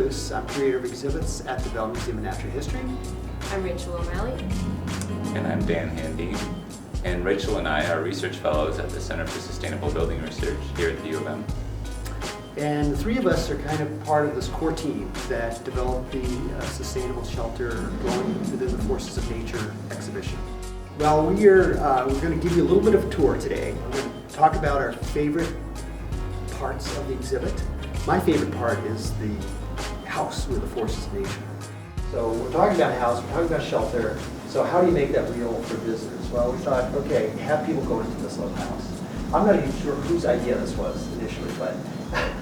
Luce. I'm Curator of Exhibits at the Bell Museum of Natural History. I'm Rachel O'Malley. And I'm Dan Handy. And Rachel and I are research fellows at the Center for Sustainable Building Research here at the U of M. And the three of us are kind of part of this core team that developed the Sustainable Shelter Growing Within the Forces of Nature exhibition. Well, we're going to give you a little bit of a tour today. We're going to talk about our favorite parts of the exhibit. My favorite part is the house with the forces of nature. So we're talking about house, we're talking about shelter. So how do you make that real for visitors? Well, we thought, okay, have people go into this little house. I'm not even sure whose idea this was initially, but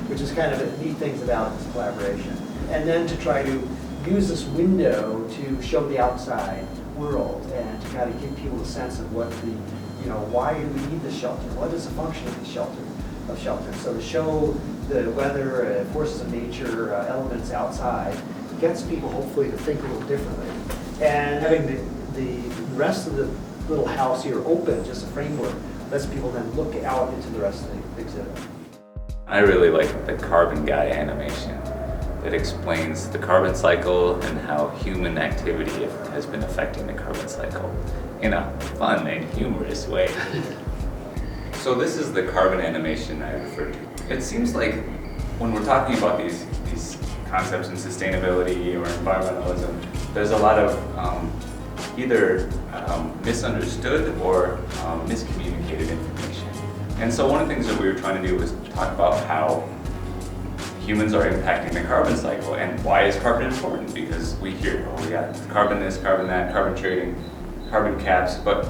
which is kind of the neat things about this collaboration. And then to try to use this window to show the outside world and to kind of give people a sense of what the, why do we need the shelter? What is the function of the shelter? So to show the weather, forces of nature, elements outside, gets people hopefully to think a little differently. And having the rest of the little house here open, just a framework, lets people then look out into the rest of the exhibit. I really like the carbon guy animation that explains the carbon cycle and how human activity has been affecting the carbon cycle in a fun and humorous way. So this is the carbon animation I referred to. It seems like when we're talking about these concepts in sustainability or environmentalism, there's a lot of either misunderstood or miscommunicated information. And so one of the things that we were trying to do was talk about how humans are impacting the carbon cycle and why is carbon important? Because we hear, oh yeah, carbon this, carbon that, carbon trading, carbon caps, but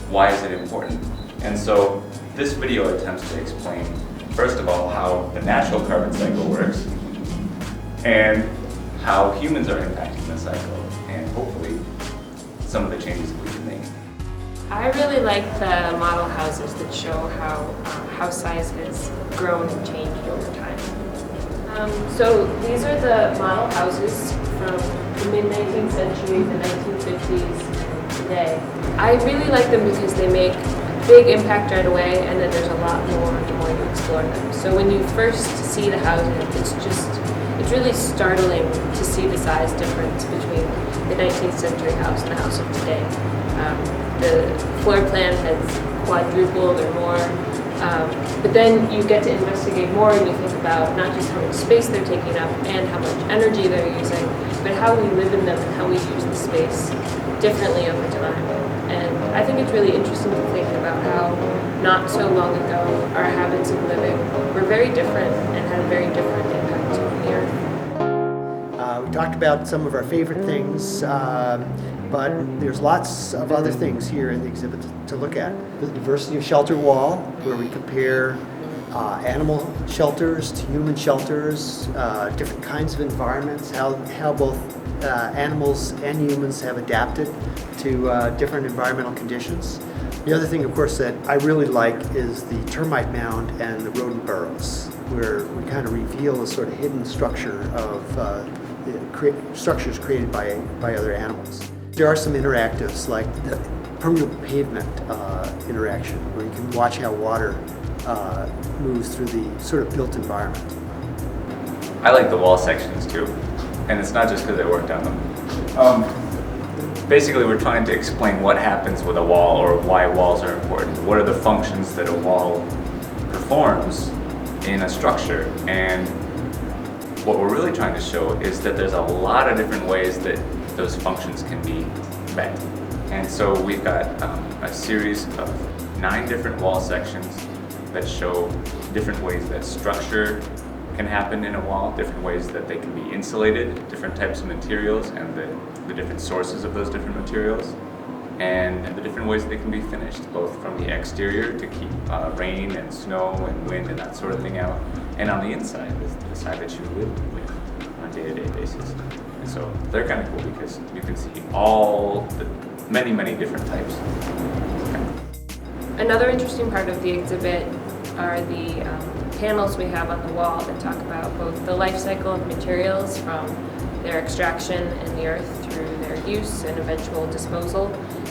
why is it important? And so this video attempts to explain, first of all, how the natural carbon cycle works and how humans are impacting the cycle and hopefully some of the changes that we can make. I really like the model houses that show how house size has grown and changed over time. So these are the model houses from the mid-19th century, the 1950s, today. I really like them because they make a big impact right away, and then there's a lot more the more you explore them. So when you first see the houses, it's really startling to see the size difference between the 19th century house and the house of today. The floor plan has quadrupled or more, but then you get to investigate more and you think about not just how much space they're taking up and how much energy they're using, but how we live in them and how we use the space differently over time. And I think it's really interesting to think about how not so long ago our habits of living were very different and had a very different impact on the earth. We talked about some of our favorite things, but there's lots of other things here in the exhibit to look at. The diversity of shelter wall, where we compare animal shelters to human shelters, different kinds of environments, how both animals and humans have adapted to different environmental conditions. The other thing, of course, that I really like is the termite mound and the rodent burrows, where we kind of reveal the sort of hidden structure of structures created by other animals. There are some interactives like the permeable pavement interaction, where you can watch how water moves through the sort of built environment. I like the wall sections too, and it's not just because I worked on them. Basically, we're trying to explain what happens with a wall or why walls are important. What are the functions that a wall performs in a structure? And what we're really trying to show is that there's a lot of different ways that those functions can be met. And so we've got a series of 9 different wall sections that show different ways that structure can happen in a wall, different ways that they can be insulated, different types of materials and the different sources of those different materials, and the different ways they can be finished, both from the exterior to keep rain and snow and wind and that sort of thing out, and on the inside, the side that you live with on a day-to-day basis. And so they're kind of cool because you can see all the many different types. Another interesting part of the exhibit are the panels we have on the wall that talk about both the life cycle of materials from their extraction in the earth through their use and eventual disposal,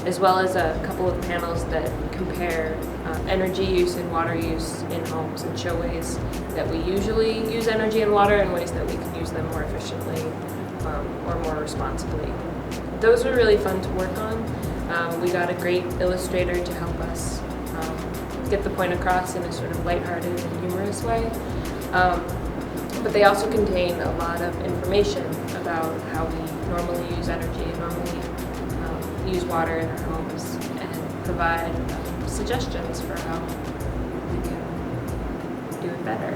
as well as a couple of panels that compare energy use and water use in homes and show ways that we usually use energy and water and ways that we can use them more efficiently or more responsibly. Those were really fun to work on. We got a great illustrator to help us get the point across in a sort of lighthearted and humorous way. But they also contain a lot of information about how we normally use energy and normally use water in our homes and provide suggestions for how we can do it better.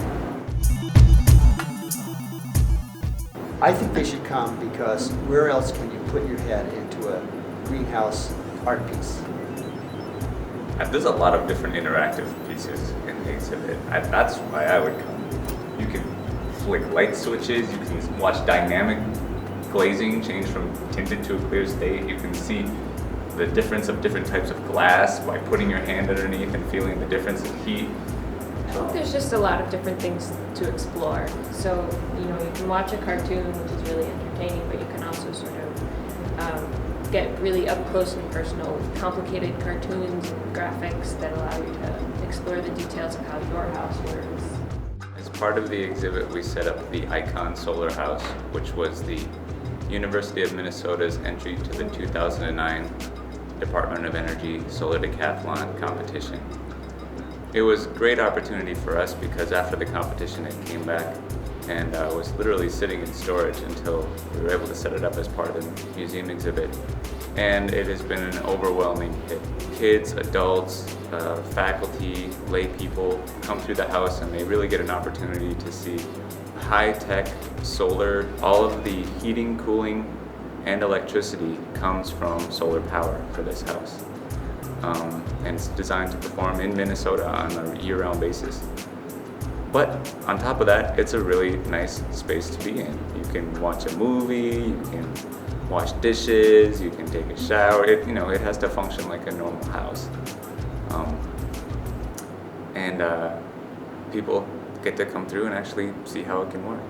I think they should come because where else can you put your head into a greenhouse art piece? There's a lot of different interactive pieces in the exhibit. That's why I would come. You can flick light switches, you can watch dynamic glazing change from tinted to a clear state. You can see the difference of different types of glass by putting your hand underneath and feeling the difference in heat. I think there's just a lot of different things to explore. So, you can watch a cartoon, which is really entertaining, but you can also sort of get really up close and personal with complicated cartoons and graphics that allow you to explore the details of how your house works. As part of the exhibit, we set up the Icon Solar House, which was the University of Minnesota's entry to the 2009 Department of Energy Solar Decathlon competition. It was a great opportunity for us because after the competition it came back and was literally sitting in storage until we were able to set it up as part of the museum exhibit. And it has been an overwhelming hit. Kids, adults, faculty, lay people come through the house and they really get an opportunity to see high-tech solar. All of the heating, cooling, and electricity comes from solar power for this house. And it's designed to perform in Minnesota on a year-round basis. But on top of that, it's a really nice space to be in. You can watch a movie, you can wash dishes, you can take a shower. It has to function like a normal house. And people get to come through and actually see how it can work.